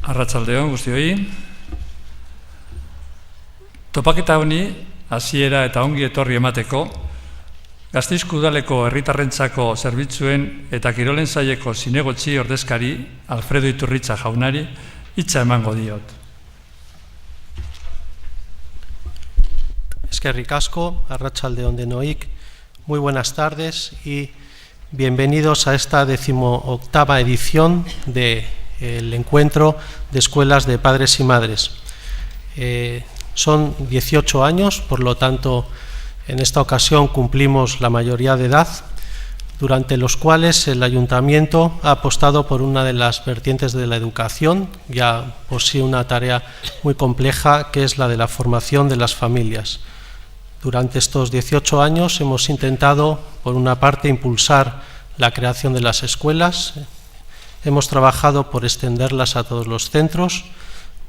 Arratsaldeon guztioi. Topaketa honi hasiera eta ongi etorri emateko, Gasteizko Udaleko herritarrentzako zerbitzuen eta kirolen saileko zinegotzi ordezkari Alfredo Iturritza jaunari hitza emango diot. Eskerrik asko, arratsaldeon denoik, muy buenas tardes y bienvenidos a esta 18ª edición del encuentro de escuelas de padres y madres. Son 18 años, por lo tanto, en esta ocasión cumplimos la mayoría de edad, durante los cuales el Ayuntamiento ha apostado por una de las vertientes de la educación, ya por sí una tarea muy compleja, que es la de la formación de las familias. Durante estos 18 años hemos intentado, por una parte, impulsar la creación de las escuelas. Hemos trabajado por extenderlas a todos los centros,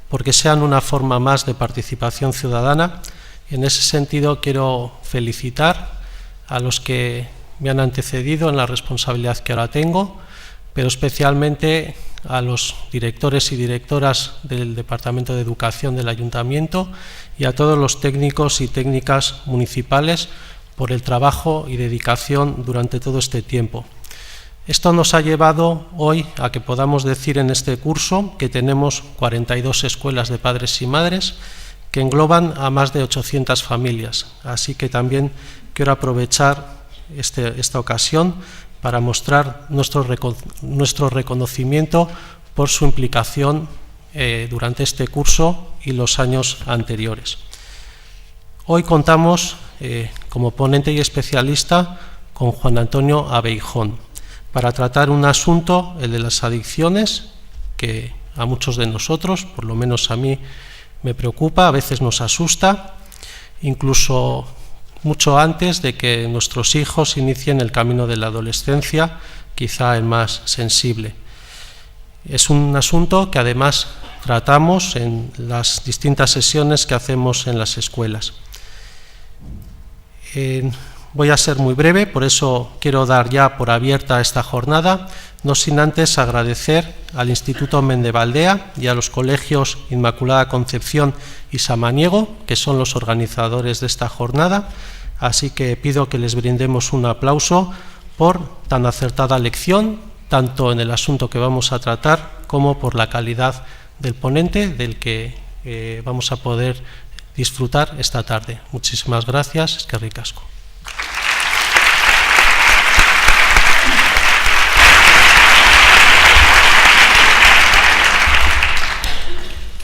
porque sean una forma más de participación ciudadana. En ese sentido quiero felicitar a los que me han antecedido en la responsabilidad que ahora tengo, pero especialmente a los directores y directoras del Departamento de Educación del Ayuntamiento y a todos los técnicos y técnicas municipales por el trabajo y dedicación durante todo este tiempo. Esto nos ha llevado hoy a que podamos decir en este curso que tenemos 42 escuelas de padres y madres que engloban a más de 800 familias. Así que también quiero aprovechar esta ocasión para mostrar nuestro reconocimiento por su implicación durante este curso y los años anteriores. Hoy contamos como ponente y especialista con Juan Antonio Abeijón, para tratar un asunto, el de las adicciones, que a muchos de nosotros, por lo menos a mí, me preocupa, a veces nos asusta, incluso mucho antes de que nuestros hijos inicien el camino de la adolescencia, quizá el más sensible. Es un asunto que además tratamos en las distintas sesiones que hacemos en las escuelas. Voy a ser muy breve, por eso quiero dar ya por abierta esta jornada, no sin antes agradecer al Instituto Mendevaldea y a los colegios Inmaculada Concepción y Samaniego, que son los organizadores de esta jornada, así que pido que les brindemos un aplauso por tan acertada lección, tanto en el asunto que vamos a tratar como por la calidad del ponente del que vamos a poder disfrutar esta tarde. Muchísimas gracias, eskerrik asko.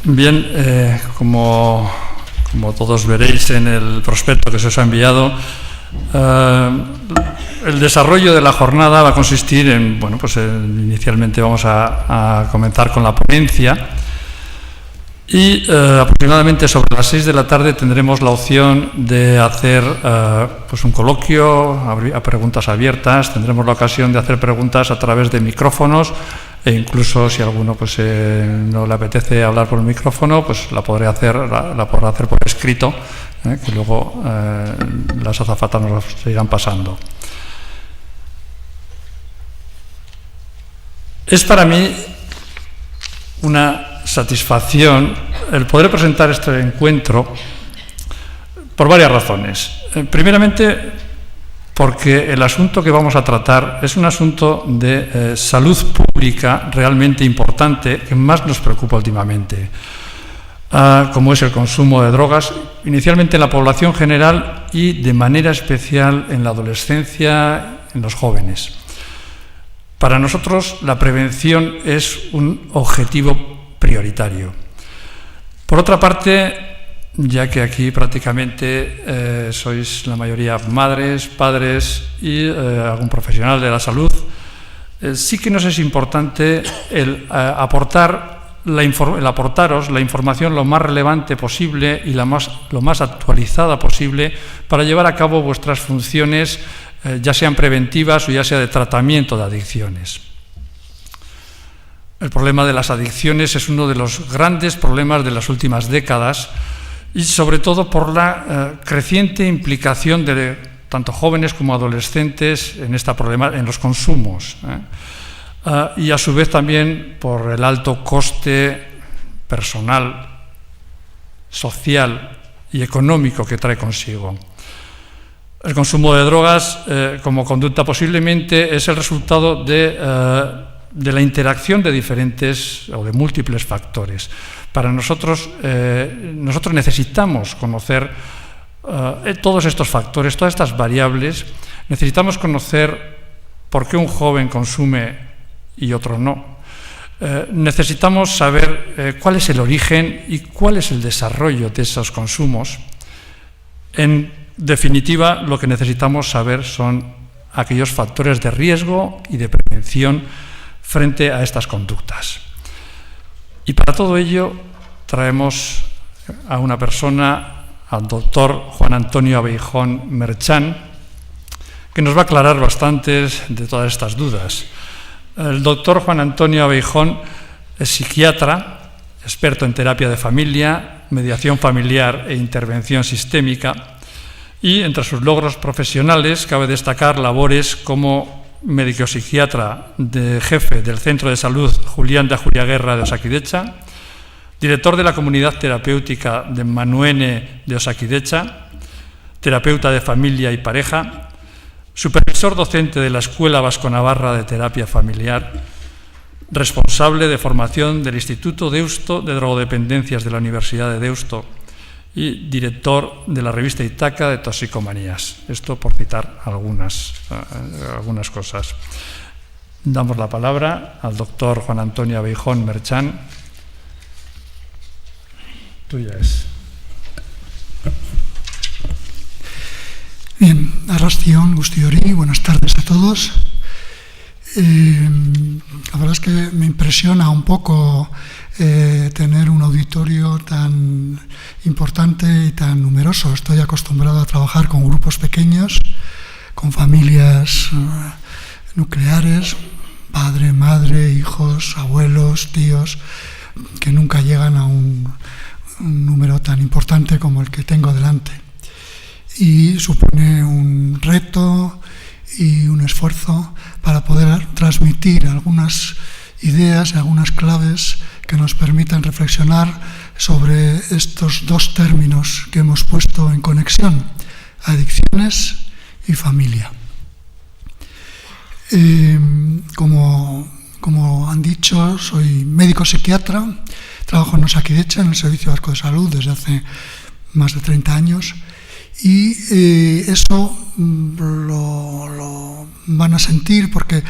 Bien, como todos veréis en el prospecto que se os ha enviado, el desarrollo de la jornada va a consistir en, inicialmente vamos a comenzar con la ponencia y aproximadamente sobre las 6 de la tarde tendremos la opción de hacer un coloquio, a preguntas abiertas, tendremos la ocasión de hacer preguntas a través de micrófonos e incluso si a alguno no le apetece hablar por el micrófono, pues la podrá hacer por escrito, que luego las azafatas nos las irán pasando. Es para mí una satisfacción el poder presentar este encuentro por varias razones. Primeramente, porque el asunto que vamos a tratar es un asunto de salud pública realmente importante, que más nos preocupa últimamente, como es el consumo de drogas, inicialmente en la población general y de manera especial en la adolescencia, en los jóvenes. Para nosotros la prevención es un objetivo prioritario. Por otra parte, ya que aquí prácticamente sois la mayoría madres, padres y algún profesional de la salud, sí que nos es importante el aportaros la información lo más relevante posible y lo más actualizada posible para llevar a cabo vuestras funciones, ya sean preventivas o ya sea de tratamiento de adicciones. El problema de las adicciones es uno de los grandes problemas de las últimas décadas y sobre todo por la creciente implicación de tanto jóvenes como adolescentes en los consumos. Y a su vez también por el alto coste personal, social y económico que trae consigo. El consumo de drogas como conducta posiblemente es el resultado de la interacción de diferentes o de múltiples factores. Para nosotros necesitamos conocer todos estos factores, todas estas variables. Necesitamos conocer por qué un joven consume y otro no. Necesitamos saber cuál es el origen y cuál es el desarrollo de esos consumos. En definitiva, lo que necesitamos saber son aquellos factores de riesgo y de prevención frente a estas conductas. Y para todo ello traemos a una persona, al doctor Juan Antonio Abeijón Merchán, que nos va a aclarar bastantes de todas estas dudas. El doctor Juan Antonio Abeijón es psiquiatra, experto en terapia de familia, mediación familiar e intervención sistémica, y entre sus logros profesionales cabe destacar labores como médico psiquiatra de jefe del Centro de Salud Julián de Ajuriaguerra de Osakidecha, director de la Comunidad Terapéutica de Manuene de Osakidecha, terapeuta de familia y pareja, supervisor docente de la Escuela Vasco-Navarra de Terapia Familiar, responsable de formación del Instituto Deusto de Drogodependencias de la Universidad de Deusto y director de la revista Itaca de Toxicomanías. Esto por citar algunas cosas. Damos la palabra al doctor Juan Antonio Abeijón Merchán. Tuya es. Bien, arrastion guztiori, buenas tardes a todos. La verdad es que me impresiona un poco tener un auditorio tan importante y tan numeroso. Estoy acostumbrado a trabajar con grupos pequeños, con familias nucleares, padre, madre, hijos, abuelos, tíos, que nunca llegan a un número tan importante como el que tengo delante. Y supone un reto y un esfuerzo para poder transmitir algunas ideas y algunas claves que nos permitan reflexionar sobre estos dos términos que hemos puesto en conexión: adicciones y familia. Como han dicho, soy médico psiquiatra, trabajo en Osakidecha, en el Servicio Vasco de Salud, desde hace más de 30 años. Y eso lo van a sentir porque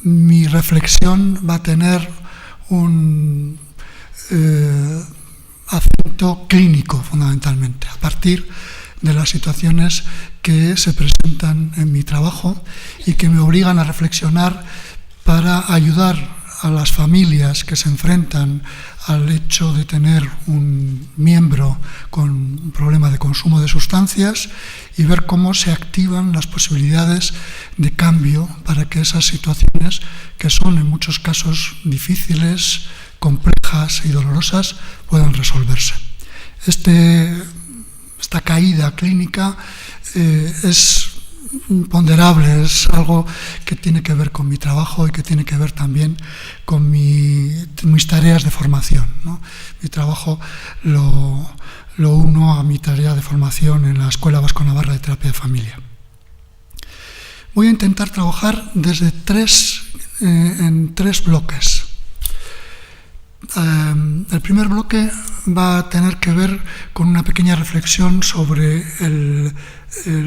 mi reflexión va a tener un acento clínico, fundamentalmente, a partir de las situaciones que se presentan en mi trabajo y que me obligan a reflexionar para ayudar a las familias que se enfrentan al hecho de tener un miembro con un problema de consumo de sustancias y ver cómo se activan las posibilidades de cambio para que esas situaciones, que son en muchos casos difíciles, complejas y dolorosas, puedan resolverse. Esta caída clínica es imponderable, es algo que tiene que ver con mi trabajo y que tiene que ver también con mis tareas de formación, ¿no? Mi trabajo lo uno a mi tarea de formación en la Escuela Vasco-Navarra de Terapia de Familia. Voy a intentar trabajar en tres bloques. El primer bloque va a tener que ver con una pequeña reflexión sobre el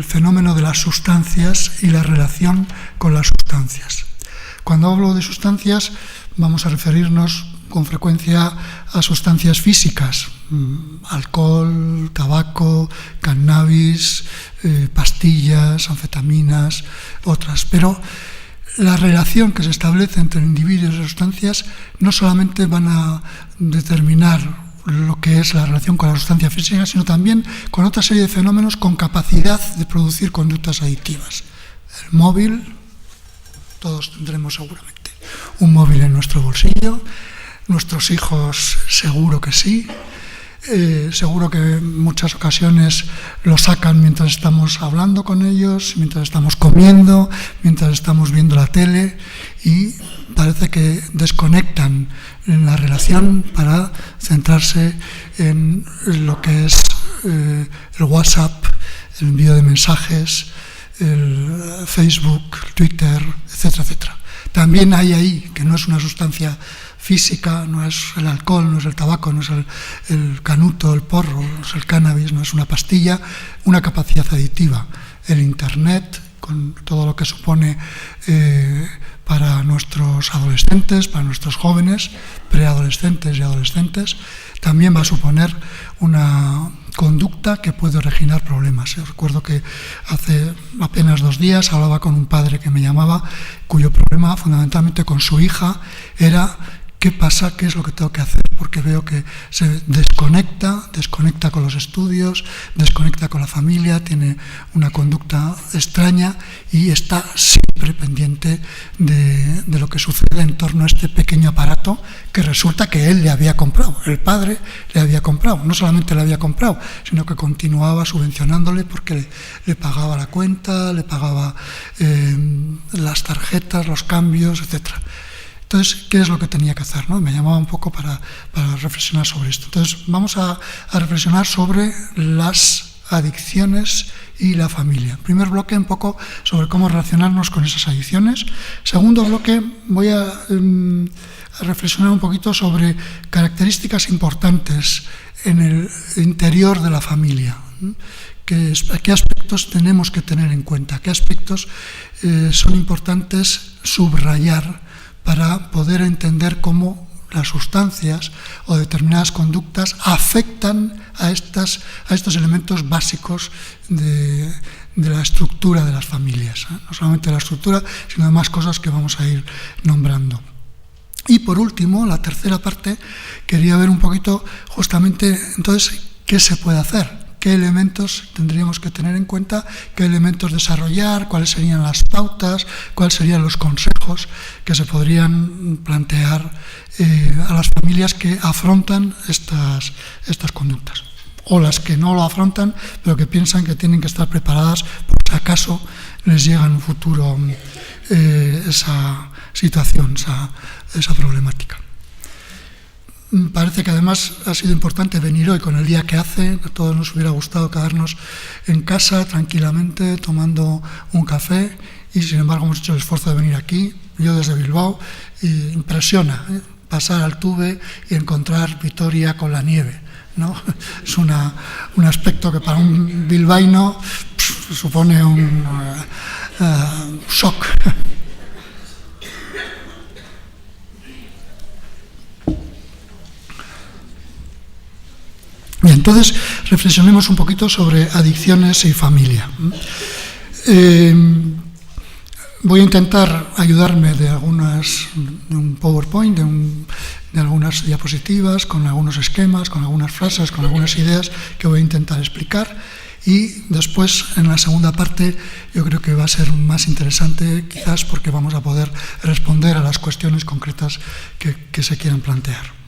fenómeno de las sustancias y la relación con las sustancias. Cuando hablo de sustancias, vamos a referirnos con frecuencia a sustancias físicas, alcohol, tabaco, cannabis, pastillas, anfetaminas, otras. Pero la relación que se establece entre individuos y sustancias no solamente van a determinar lo que es la relación con la sustancia física, sino también con otra serie de fenómenos con capacidad de producir conductas adictivas. El móvil, todos tendremos seguramente un móvil en nuestro bolsillo, nuestros hijos seguro que sí, seguro que en muchas ocasiones lo sacan mientras estamos hablando con ellos, mientras estamos comiendo, mientras estamos viendo la tele, y parece que desconectan en la relación para centrarse en lo que es el WhatsApp, el envío de mensajes, el Facebook, el Twitter, etcétera, etcétera. También hay ahí, que no es una sustancia física, no es el alcohol, no es el tabaco, no es el canuto, el porro, no es el cannabis, no es una pastilla, una capacidad aditiva. El Internet, con todo lo que supone para nuestros adolescentes, para nuestros jóvenes, preadolescentes y adolescentes, también va a suponer una conducta que puede originar problemas. Yo recuerdo que hace apenas 2 días hablaba con un padre que me llamaba, cuyo problema fundamentalmente con su hija era: ¿qué pasa? ¿Qué es lo que tengo que hacer? Porque veo que se desconecta con los estudios, desconecta con la familia, tiene una conducta extraña y está siempre pendiente de lo que sucede en torno a este pequeño aparato que resulta que él le había comprado, el padre le había comprado. No solamente le había comprado, sino que continuaba subvencionándole porque le pagaba la cuenta, le pagaba las tarjetas, los cambios, etcétera. Entonces, ¿qué es lo que tenía que hacer? ¿No? Me llamaba un poco para reflexionar sobre esto. Entonces, vamos a reflexionar sobre las adicciones y la familia. Primer bloque, un poco sobre cómo relacionarnos con esas adicciones. Segundo bloque, voy a reflexionar un poquito sobre características importantes en el interior de la familia. ¿Qué aspectos tenemos que tener en cuenta? ¿Qué aspectos son importantes subrayar para poder entender cómo las sustancias o determinadas conductas afectan a estos elementos básicos de la estructura de las familias? No solamente la estructura, sino de más cosas que vamos a ir nombrando. Y por último, la tercera parte, quería ver un poquito justamente, entonces, ¿qué se puede hacer? ¿Qué elementos tendríamos que tener en cuenta? ¿Qué elementos desarrollar? ¿Cuáles serían las pautas? ¿Cuáles serían los consejos que se podrían plantear a las familias que afrontan estas conductas? O las que no lo afrontan, pero que piensan que tienen que estar preparadas por si acaso les llega en un futuro esa situación, esa problemática. Parece que además ha sido importante venir hoy con el día que hace. A todos nos hubiera gustado quedarnos en casa tranquilamente tomando un café y sin embargo hemos hecho el esfuerzo de venir aquí. Yo desde Bilbao, y impresiona pasar al Tuve y encontrar Vitoria con la nieve, ¿no? Es un aspecto que para un bilbaíno supone un shock. Bien, entonces reflexionemos un poquito sobre adicciones y familia. Voy a intentar ayudarme de un PowerPoint, de algunas diapositivas, con algunos esquemas, con algunas frases, con algunas ideas que voy a intentar explicar. Y después, en la segunda parte, yo creo que va a ser más interesante, quizás porque vamos a poder responder a las cuestiones concretas que se quieran plantear.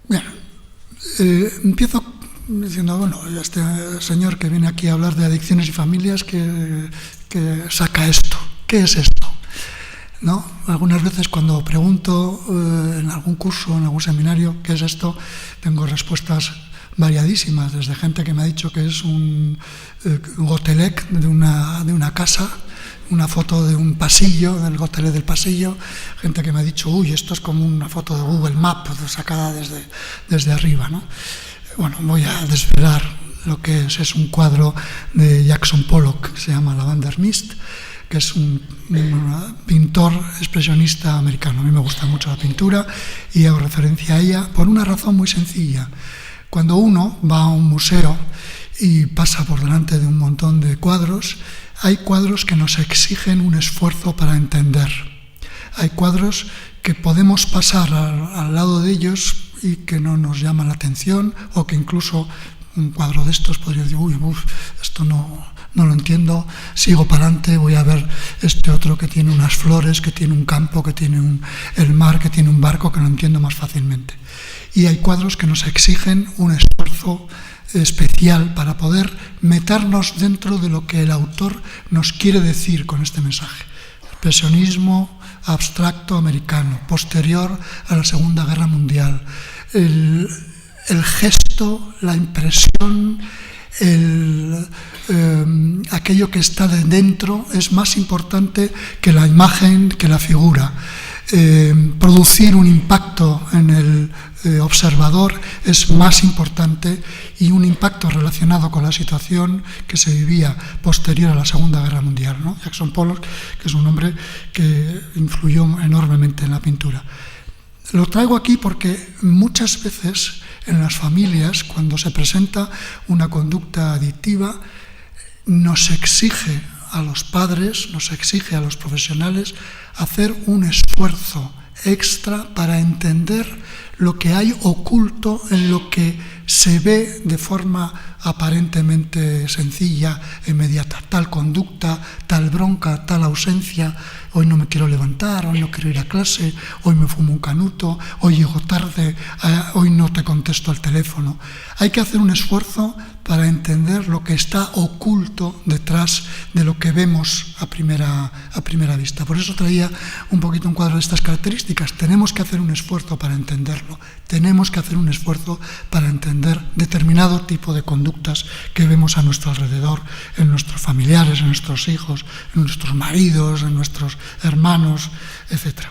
Bien, empiezo diciendo, bueno, este señor que viene aquí a hablar de adicciones y familias, que saca esto. ¿Qué es esto? ¿No? Algunas veces cuando pregunto en algún curso, en algún seminario, ¿qué es esto?, tengo respuestas variadísimas, desde gente que me ha dicho que es un gotelec de una casa, una foto de un pasillo, del gotelec del pasillo, gente que me ha dicho, uy, esto es como una foto de Google Maps sacada desde arriba, ¿no? Bueno, voy a desvelar lo que es un cuadro de Jackson Pollock, que se llama Lavender Mist, que es un pintor expresionista americano. A mí me gusta mucho la pintura y hago referencia a ella por una razón muy sencilla. Cuando uno va a un museo y pasa por delante de un montón de cuadros, hay cuadros que nos exigen un esfuerzo para entender. Hay cuadros que podemos pasar al lado de ellos y que no nos llaman la atención, o que incluso un cuadro de estos podría decir, uy, esto no no lo entiendo, sigo para adelante, voy a ver este otro que tiene unas flores, que tiene un campo, que tiene el mar, que tiene un barco, que lo entiendo más fácilmente. Y hay cuadros que nos exigen un esfuerzo especial para poder meternos dentro de lo que el autor nos quiere decir con este mensaje. El expresionismo abstracto americano, posterior a la Segunda Guerra Mundial. El gesto, la impresión, aquello que está de dentro es más importante que la imagen, que la figura. Producir un impacto en el observador es más importante, y un impacto relacionado con la situación que se vivía posterior a la Segunda Guerra Mundial, ¿no? Jackson Pollock, que es un hombre que influyó enormemente en la pintura. Lo traigo aquí porque muchas veces en las familias, cuando se presenta una conducta adictiva, nos exige a los padres, nos exige a los profesionales hacer un esfuerzo extra para entender lo que hay oculto en lo que se ve de forma aparentemente sencilla e inmediata. Tal conducta, tal bronca, tal ausencia, hoy no me quiero levantar, hoy no quiero ir a clase, hoy me fumo un canuto, hoy llego tarde, hoy no te contesto al teléfono. Hay que hacer un esfuerzo para entender lo que está oculto detrás de lo que vemos a primera vista. Por eso traía un poquito un cuadro de estas características. Tenemos que hacer un esfuerzo para entenderlo. Tenemos que hacer un esfuerzo para entender determinado tipo de conductas que vemos a nuestro alrededor, en nuestros familiares, en nuestros hijos, en nuestros maridos, en nuestros hermanos, etc.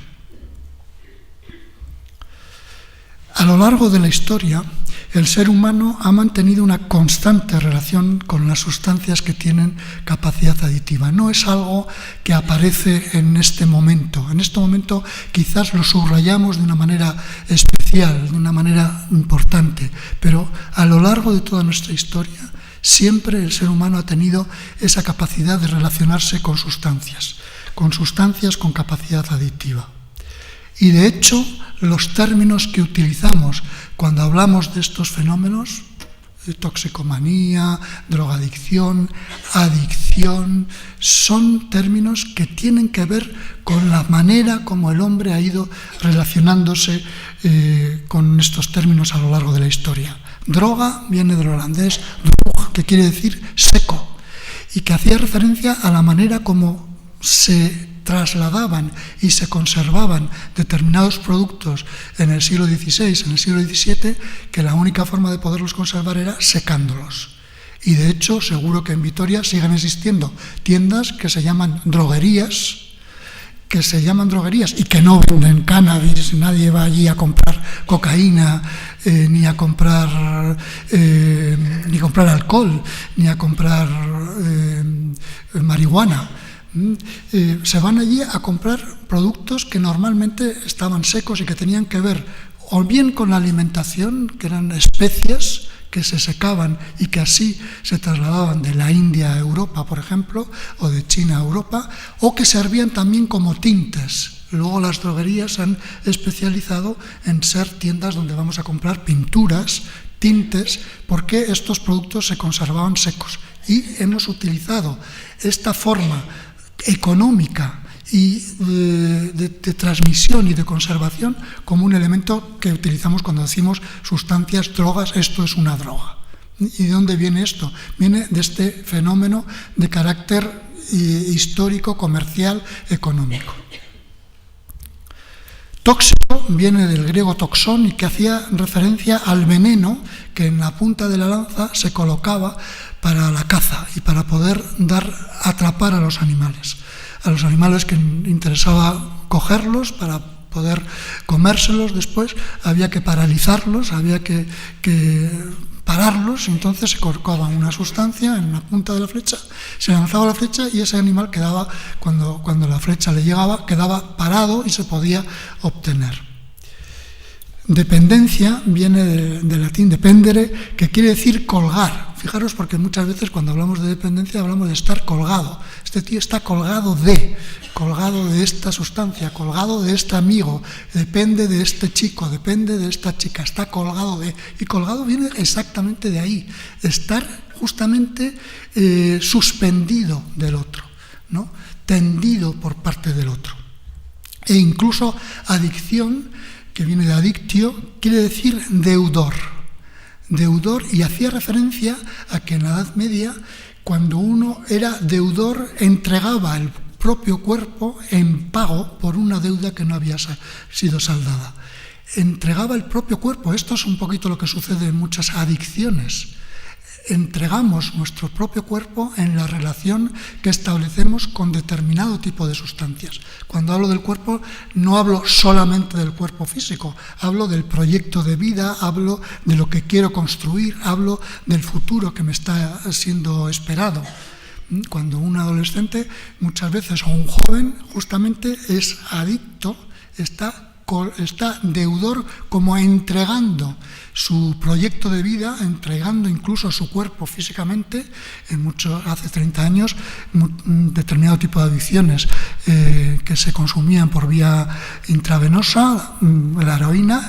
A lo largo de la historia, el ser humano ha mantenido una constante relación con las sustancias que tienen capacidad aditiva. No es algo que aparece en este momento. En este momento quizás lo subrayamos de una manera especial, de una manera importante, pero a lo largo de toda nuestra historia siempre el ser humano ha tenido esa capacidad de relacionarse con sustancias con capacidad adictiva. Y de hecho, los términos que utilizamos cuando hablamos de estos fenómenos, toxicomanía, drogadicción, adicción, son términos que tienen que ver con la manera como el hombre ha ido relacionándose con estos términos a lo largo de la historia. Droga viene del holandés drug, que quiere decir seco, y que hacía referencia a la manera como se trasladaban y se conservaban determinados productos en el siglo XVI, en el siglo XVII, que la única forma de poderlos conservar era secándolos. Y de hecho, seguro que en Vitoria siguen existiendo tiendas que se llaman droguerías, y que no venden cannabis. Nadie va allí a comprar cocaína, ni a comprar alcohol, ni a comprar marihuana. Se van allí a comprar productos que normalmente estaban secos y que tenían que ver o bien con la alimentación, que eran especias que se secaban y que así se trasladaban de la India a Europa, por ejemplo, o de China a Europa, o que servían también como tintes. Luego las droguerías se han especializado en ser tiendas donde vamos a comprar pinturas, tintes, porque estos productos se conservaban secos. Y hemos utilizado esta forma económica y de transmisión y de conservación como un elemento que utilizamos cuando decimos sustancias, drogas, esto es una droga. ¿Y de dónde viene esto? Viene de este fenómeno de carácter histórico, comercial, económico. Tóxico viene del griego toxón, y que hacía referencia al veneno que en la punta de la lanza se colocaba para la caza y para poder atrapar a los animales. A los animales que interesaba cogerlos para poder comérselos después, había que paralizarlos, había que pararlos, y entonces se colocaba una sustancia en la punta de la flecha, se lanzaba la flecha y ese animal quedaba, cuando la flecha le llegaba, quedaba parado y se podía obtener. Dependencia viene del latín dependere, que quiere decir colgar. Fijaros, porque muchas veces cuando hablamos de dependencia hablamos de estar colgado. Este tío está colgado de esta sustancia, colgado de este amigo, depende de este chico, depende de esta chica, está colgado de... Y colgado viene exactamente de ahí, estar justamente suspendido del otro, ¿no? Tendido por parte del otro. E incluso adicción, que viene de adictio, quiere decir deudor. Deudor, y hacía referencia a que en la Edad Media, cuando uno era deudor, entregaba el propio cuerpo en pago por una deuda que no había sido saldada. Entregaba el propio cuerpo. Esto es un poquito lo que sucede en muchas adicciones. Entregamos nuestro propio cuerpo en la relación que establecemos con determinado tipo de sustancias. Cuando hablo del cuerpo, no hablo solamente del cuerpo físico, hablo del proyecto de vida, hablo de lo que quiero construir, hablo del futuro que me está siendo esperado. Cuando un adolescente, muchas veces, o un joven, justamente es adicto, está deudor, como entregando su proyecto de vida, entregando incluso su cuerpo físicamente. Hace 30 años, un determinado tipo de adicciones que se consumían por vía intravenosa, la heroína,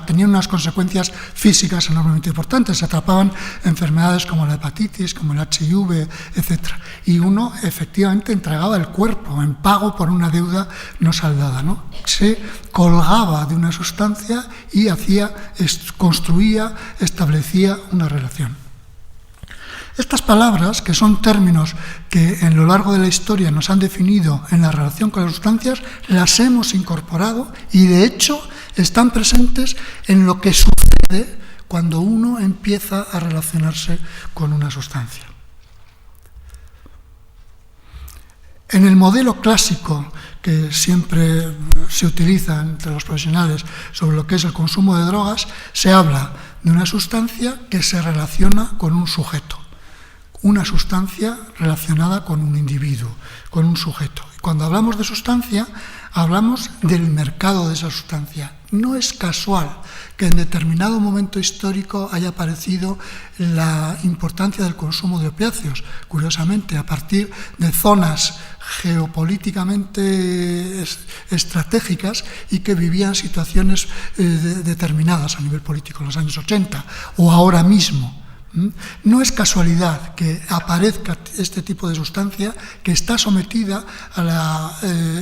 tenía unas consecuencias físicas enormemente importantes. Se atrapaban enfermedades como la hepatitis, como el HIV, etc. Y uno efectivamente entregaba el cuerpo en pago por una deuda no saldada, ¿no? Se colgaba de una sustancia y construía, establecía una relación. Estas palabras, que son términos que en lo largo de la historia nos han definido en la relación con las sustancias, las hemos incorporado y de hecho están presentes en lo que sucede cuando uno empieza a relacionarse con una sustancia. En el modelo clásico que siempre se utiliza entre los profesionales sobre lo que es el consumo de drogas, se habla de una sustancia que se relaciona con un sujeto, una sustancia relacionada con un individuo, con un sujeto. Y cuando hablamos de sustancia, hablamos del mercado de esa sustancia. No es casual que en determinado momento histórico haya aparecido la importancia del consumo de opiáceos. Curiosamente, a partir de zonas geopolíticamente estratégicas y que vivían situaciones determinadas a nivel político en los años 80 o ahora mismo. No es casualidad que aparezca este tipo de sustancia que está sometida a la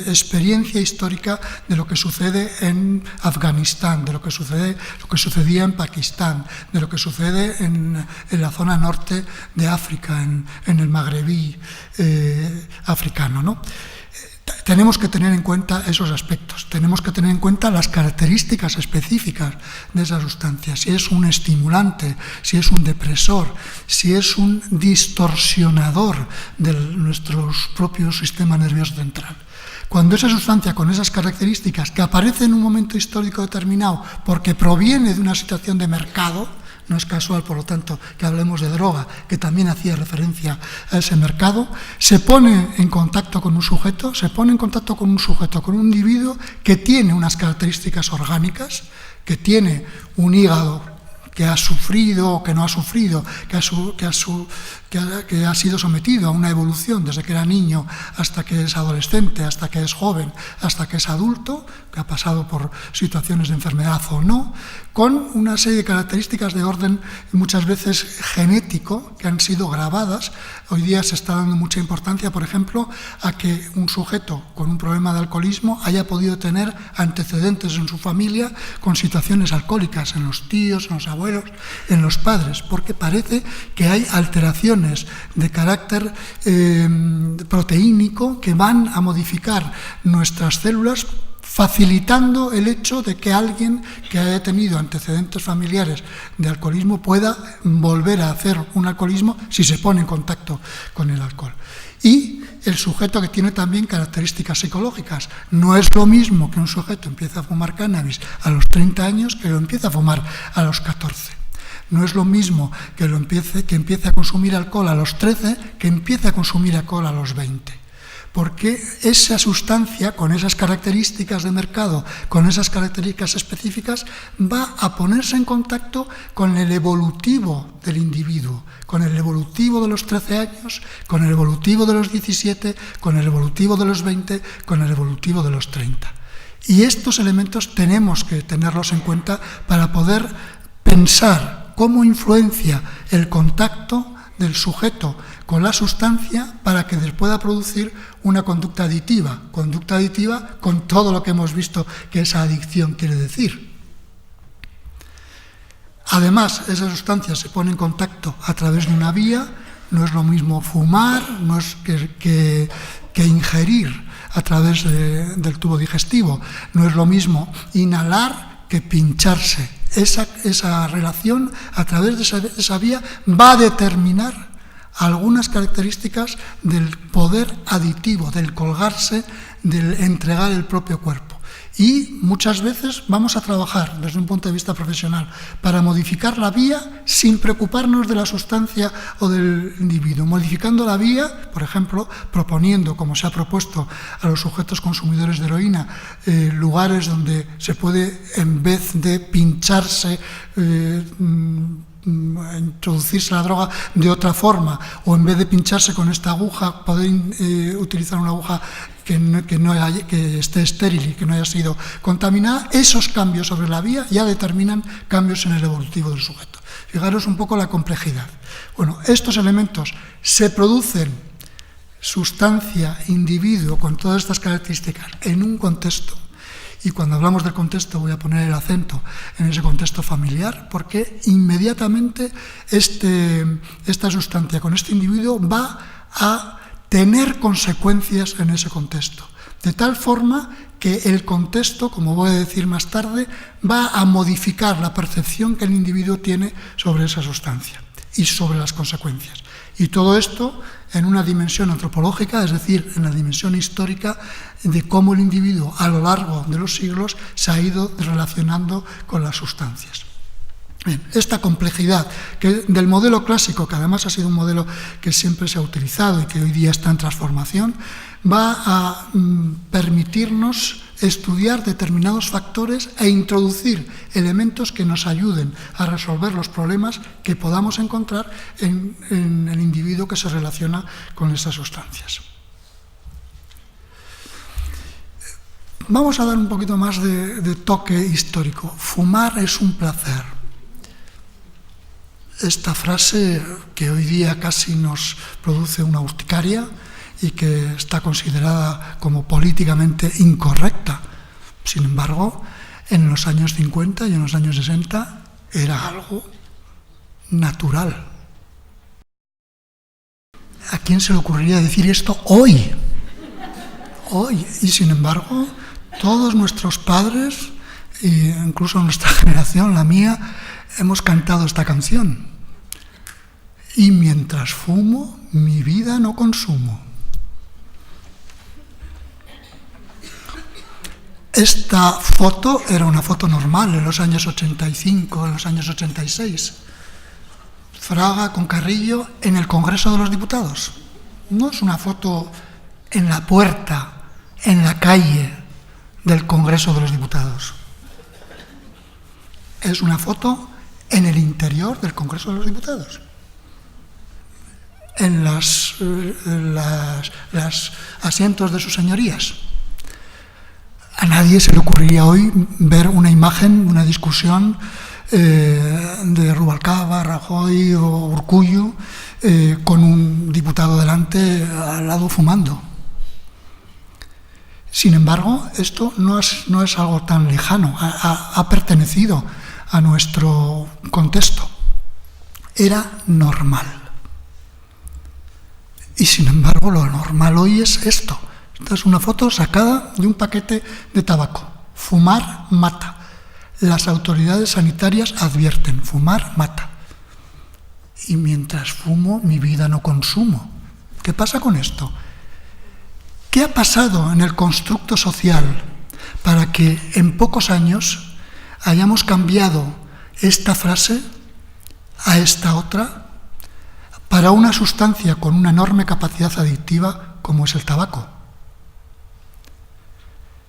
experiencia histórica de lo que sucede en Afganistán, de lo que sucedía en Pakistán, de lo que sucede en la zona norte de África, en el magrebí africano, ¿no? Tenemos que tener en cuenta esos aspectos, tenemos que tener en cuenta las características específicas de esa sustancia, si es un estimulante, si es un depresor, si es un distorsionador de nuestro propio sistema nervioso central. Cuando esa sustancia con esas características, que aparece en un momento histórico determinado porque proviene de una situación de mercado, no es casual, por lo tanto, que hablemos de droga, que también hacía referencia a ese mercado, se pone en contacto con un sujeto, con un individuo que tiene unas características orgánicas, que tiene un hígado que ha sufrido o que no ha sufrido, que ha sido sometido a una evolución desde que era niño hasta que es adolescente, hasta que es joven, hasta que es adulto, que ha pasado por situaciones de enfermedad o no, con una serie de características de orden muchas veces genético que han sido grabadas. Hoy día se está dando mucha importancia, por ejemplo, a que un sujeto con un problema de alcoholismo haya podido tener antecedentes en su familia con situaciones alcohólicas, en los tíos, en los abuelos, en los padres, porque parece que hay alteraciones de carácter proteínico que van a modificar nuestras células, facilitando el hecho de que alguien que haya tenido antecedentes familiares de alcoholismo pueda volver a hacer un alcoholismo si se pone en contacto con el alcohol. Y el sujeto que tiene también características psicológicas. No es lo mismo que un sujeto empiece a fumar cannabis a los 30 años que lo empiece a fumar a los 14. No es lo mismo que empiece a consumir alcohol a los 13 que empiece a consumir alcohol a los 20. Porque esa sustancia, con esas características de mercado, con esas características específicas, va a ponerse en contacto con el evolutivo del individuo, con el evolutivo de los 13 años, con el evolutivo de los 17, con el evolutivo de los 20, con el evolutivo de los 30. Y estos elementos tenemos que tenerlos en cuenta para poder pensar cómo influencia el contacto del sujeto con la sustancia para que pueda producir una conducta aditiva con todo lo que hemos visto que esa adicción quiere decir. Además, esa sustancia se pone en contacto a través de una vía. No es lo mismo fumar, no es que ingerir a través del tubo digestivo. No es lo mismo inhalar que pincharse. Esa relación a través de esa vía va a determinar algunas características del poder aditivo, del colgarse, del entregar el propio cuerpo. Y muchas veces vamos a trabajar desde un punto de vista profesional para modificar la vía sin preocuparnos de la sustancia o del individuo. Modificando la vía, por ejemplo, proponiendo, como se ha propuesto a los sujetos consumidores de heroína, lugares donde se puede, en vez de pincharse, introducirse la droga de otra forma, o en vez de pincharse con esta aguja, poder utilizar una aguja que esté estéril y que no haya sido contaminada. Esos cambios sobre la vía ya determinan cambios en el evolutivo del sujeto. Fijaros un poco la complejidad. Bueno, estos elementos se producen, sustancia, individuo, con todas estas características, en un contexto. Y cuando hablamos del contexto voy a poner el acento en ese contexto familiar, porque inmediatamente esta sustancia con este individuo va a tener consecuencias en ese contexto. De tal forma que el contexto, como voy a decir más tarde, va a modificar la percepción que el individuo tiene sobre esa sustancia y sobre las consecuencias. Y todo esto en una dimensión antropológica, es decir, en la dimensión histórica de cómo el individuo a lo largo de los siglos se ha ido relacionando con las sustancias. Bien, esta complejidad del modelo clásico, que además ha sido un modelo que siempre se ha utilizado y que hoy día está en transformación, va a permitirnos estudiar determinados factores e introducir elementos que nos ayuden a resolver los problemas que podamos encontrar en el individuo que se relaciona con estas sustancias. Vamos a dar un poquito más de toque histórico. Fumar es un placer. Esta frase que hoy día casi nos produce una urticaria y que está considerada como políticamente incorrecta. Sin embargo, en los años 50 y en los años 60 era algo natural. ¿A quién se le ocurriría decir esto hoy? Hoy. Y sin embargo, todos nuestros padres, e incluso nuestra generación, la mía, hemos cantado esta canción. Y mientras fumo, mi vida no consumo. Esta foto era una foto normal en los años 85, en los años 86. Fraga con Carrillo en el Congreso de los Diputados. No es una foto en la puerta, en la calle del Congreso de los Diputados. Es una foto en el interior del Congreso de los Diputados. En los asientos de sus señorías. A nadie se le ocurriría hoy ver una imagen, una discusión de Rubalcaba, Rajoy o Urkullu con un diputado delante al lado fumando. Sin embargo, esto no es algo tan lejano, ha pertenecido a nuestro contexto. Era normal. Y sin embargo, lo normal hoy es esto. Esta es una foto sacada de un paquete de tabaco. Fumar mata. Las autoridades sanitarias advierten, fumar mata. Y mientras fumo, mi vida no consumo. ¿Qué pasa con esto? ¿Qué ha pasado en el constructo social para que en pocos años hayamos cambiado esta frase a esta otra para una sustancia con una enorme capacidad adictiva como es el tabaco?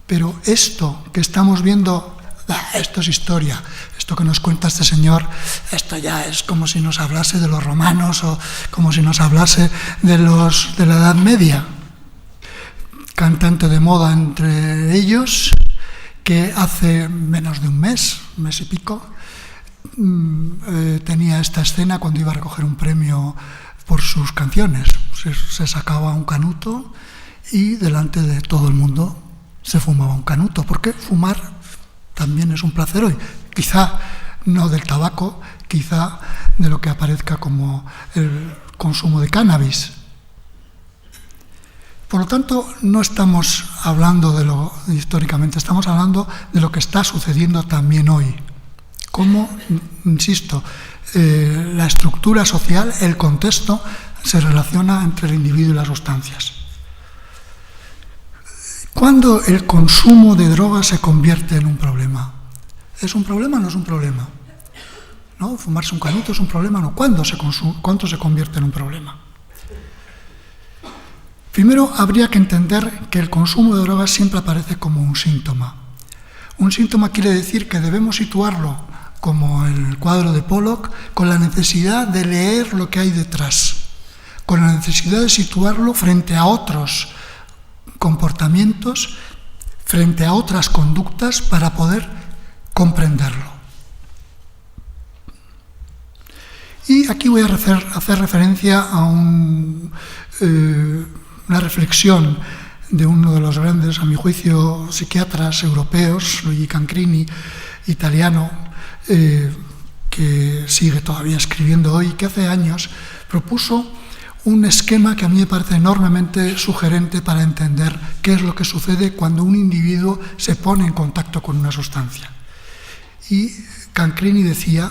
Pero esto que estamos viendo, esto es historia, esto que nos cuenta este señor, esto ya es como si nos hablase de los romanos o como si nos hablase de la Edad Media. Cantante de moda entre ellos, que hace menos de un mes y pico, tenía esta escena cuando iba a recoger un premio por sus canciones. Se sacaba un canuto y delante de todo el mundo se fumaba un canuto, porque fumar también es un placer hoy. Quizá no del tabaco, quizá de lo que aparezca como el consumo de cannabis. Por lo tanto, no estamos hablando de lo históricamente, estamos hablando de lo que está sucediendo también hoy. Cómo, insisto, la estructura social, el contexto, se relaciona entre el individuo y las sustancias. ¿Cuándo el consumo de drogas se convierte en un problema? ¿Es un problema o no es un problema? ¿No? ¿Fumarse un canuto es un problema o no? ¿Cuándo se convierte en un problema? Primero, habría que entender que el consumo de drogas siempre aparece como un síntoma. Un síntoma quiere decir que debemos situarlo, como en el cuadro de Pollock, con la necesidad de leer lo que hay detrás, con la necesidad de situarlo frente a otros comportamientos, frente a otras conductas para poder comprenderlo. Y aquí voy a hacer referencia a una reflexión de uno de los grandes, a mi juicio, psiquiatras europeos, Luigi Cancrini, italiano, que sigue todavía escribiendo hoy, que hace años propuso un esquema que a mí me parece enormemente sugerente para entender qué es lo que sucede cuando un individuo se pone en contacto con una sustancia. Y Cancrini decía: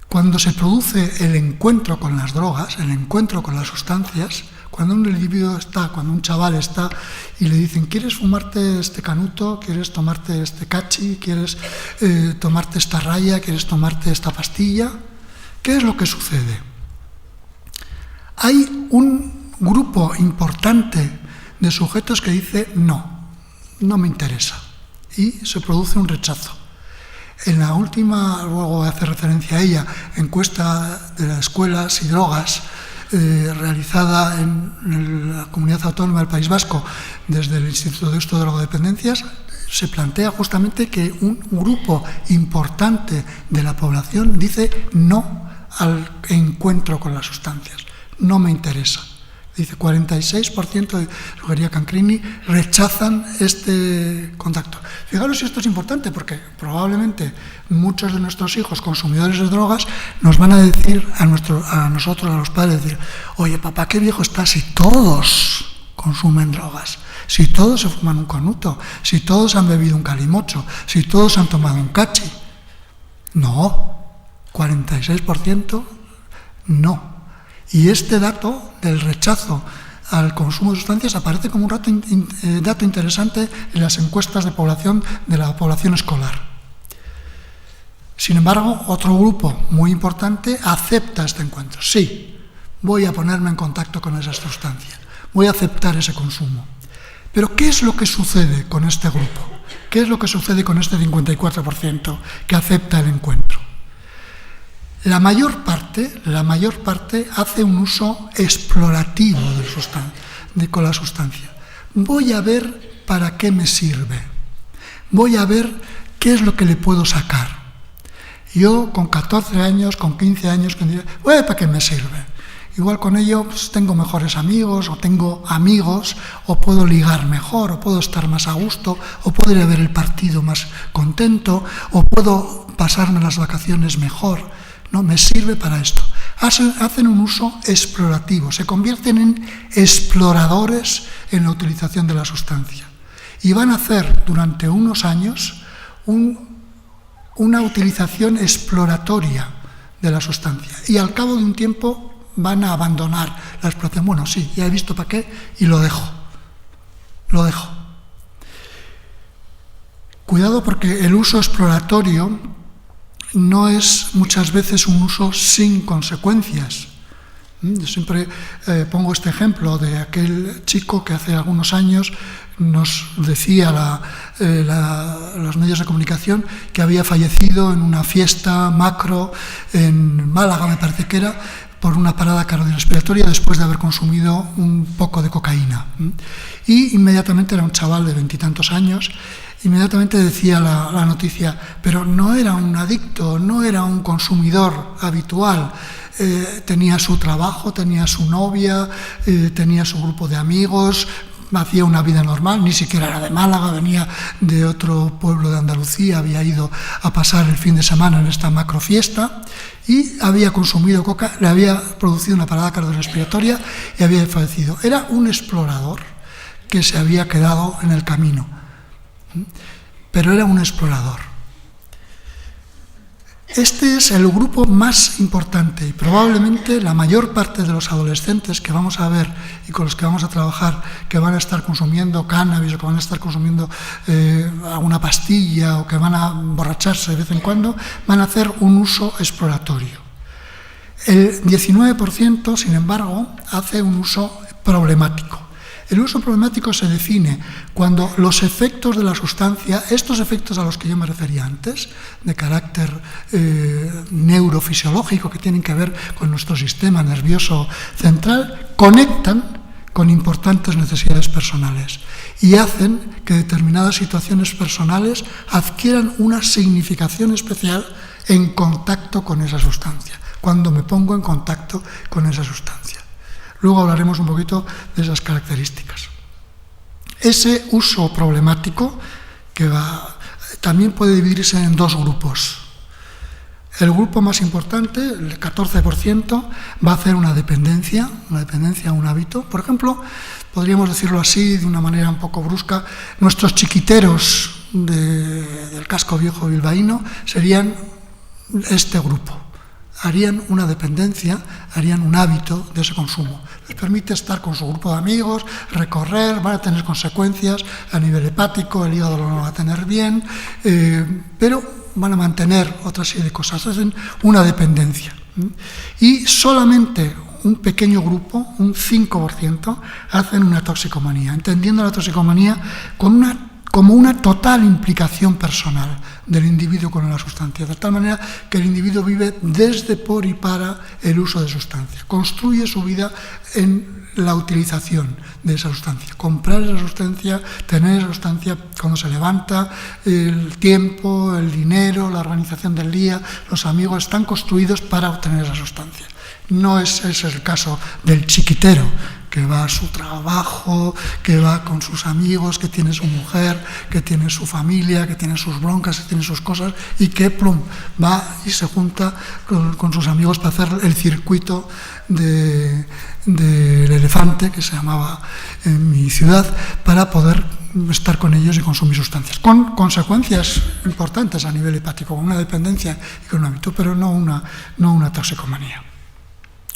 cuando se produce el encuentro con las drogas, el encuentro con las sustancias, cuando un individuo está, cuando un chaval está y le dicen: ¿quieres fumarte este canuto? ¿Quieres tomarte este cachi? ¿Quieres tomarte esta raya? ¿Quieres tomarte esta pastilla? ¿Qué es lo que sucede? Hay un grupo importante de sujetos que dice: no me interesa, y se produce un rechazo. En la última, luego hace referencia a ella, encuesta de las escuelas y drogas realizada en la Comunidad Autónoma del País Vasco desde el Instituto de Estudio de Drogodependencias, se plantea justamente que un grupo importante de la población dice no al encuentro con las sustancias. No me interesa. Dice 46%, sugería Cancrini, rechazan este contacto. Fijaros si esto es importante, porque probablemente muchos de nuestros hijos consumidores de drogas nos van a decir a nosotros, a los padres, decir: oye, papá, qué viejo estás si todos consumen drogas, si todos se fuman un canuto, si todos han bebido un calimocho, si todos han tomado un cachi. No, 46% no. Y este dato del rechazo al consumo de sustancias aparece como un dato interesante en las encuestas de población de la población escolar. Sin embargo, otro grupo muy importante acepta este encuentro. Sí, voy a ponerme en contacto con esa sustancia, voy a aceptar ese consumo. Pero ¿qué es lo que sucede con este grupo? ¿Qué es lo que sucede con este 54% que acepta el encuentro? La mayor parte hace un uso explorativo con la sustancia. Voy a ver para qué me sirve. Voy a ver qué es lo que le puedo sacar. Yo con 14 años, con 15 años, ¿para qué me sirve? Igual con ello pues, tengo mejores amigos, o tengo amigos, o puedo ligar mejor, o puedo estar más a gusto, o puedo ir a ver el partido más contento, o puedo pasarme las vacaciones mejor. No, me sirve para esto. Hacen un uso explorativo, se convierten en exploradores en la utilización de la sustancia. Y van a hacer durante unos años una utilización exploratoria de la sustancia. Y al cabo de un tiempo van a abandonar la exploración. Bueno, sí, ya he visto para qué y lo dejo. Lo dejo. Cuidado, porque el uso exploratorio no es muchas veces un uso sin consecuencias. Yo siempre pongo este ejemplo de aquel chico que hace algunos años nos decía los medios de comunicación que había fallecido en una fiesta macro en Málaga, me parece que era, por una parada cardiorrespiratoria después de haber consumido un poco de cocaína. Y inmediatamente era un chaval de 20 y tantos años Inmediatamente decía la noticia, pero no era un adicto, no era un consumidor habitual, tenía su trabajo, tenía su novia, tenía su grupo de amigos, hacía una vida normal, ni siquiera era de Málaga, venía de otro pueblo de Andalucía, había ido a pasar el fin de semana en esta macrofiesta y había consumido coca, le había producido una parada cardiorrespiratoria y había fallecido. Era un explorador que se había quedado en el camino, pero era un explorador. Este es el grupo más importante y probablemente la mayor parte de los adolescentes que vamos a ver y con los que vamos a trabajar, que van a estar consumiendo cannabis o que van a estar consumiendo alguna pastilla o que van a emborracharse de vez en cuando, van a hacer un uso exploratorio. El 19%, sin embargo, hace un uso problemático. El uso problemático se define cuando los efectos de la sustancia, estos efectos a los que yo me refería antes, de carácter neurofisiológico, que tienen que ver con nuestro sistema nervioso central, conectan con importantes necesidades personales y hacen que determinadas situaciones personales adquieran una significación especial en contacto con esa sustancia, cuando me pongo en contacto con esa sustancia. Luego hablaremos un poquito de esas características. Ese uso problemático también puede dividirse en dos grupos. El grupo más importante, el 14%, va a hacer una dependencia a un hábito. Por ejemplo, podríamos decirlo así, de una manera un poco brusca, nuestros chiquiteros del casco viejo bilbaíno serían este grupo. Harían una dependencia, harían un hábito de ese consumo. Les permite estar con su grupo de amigos, recorrer, van a tener consecuencias a nivel hepático, el hígado no lo va a tener bien, pero van a mantener otra serie de cosas, hacen una dependencia. Y solamente un pequeño grupo, un 5%, hacen una toxicomanía, entendiendo la toxicomanía como una total implicación personal del individuo con la sustancia, de tal manera que el individuo vive desde, por y para el uso de sustancia. Construye su vida en la utilización de esa sustancia. Comprar esa sustancia, tener esa sustancia cuando se levanta, el tiempo, el dinero, la organización del día, los amigos están construidos para obtener esa sustancia. No es ese el caso del chiquitero, que va a su trabajo, que va con sus amigos, que tiene su mujer, que tiene su familia, que tiene sus broncas, que tiene sus cosas, y que va y se junta con sus amigos para hacer el circuito del elefante, que se llamaba en mi ciudad, para poder estar con ellos y consumir sustancias, con consecuencias importantes a nivel hepático, con una dependencia y con un hábito, pero no una toxicomanía.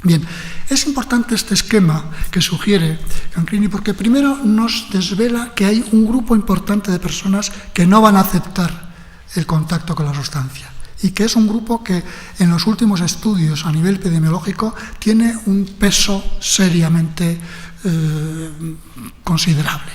Bien, es importante este esquema que sugiere Cancrini porque primero nos desvela que hay un grupo importante de personas que no van a aceptar el contacto con la sustancia y que es un grupo que en los últimos estudios a nivel epidemiológico tiene un peso seriamente considerable.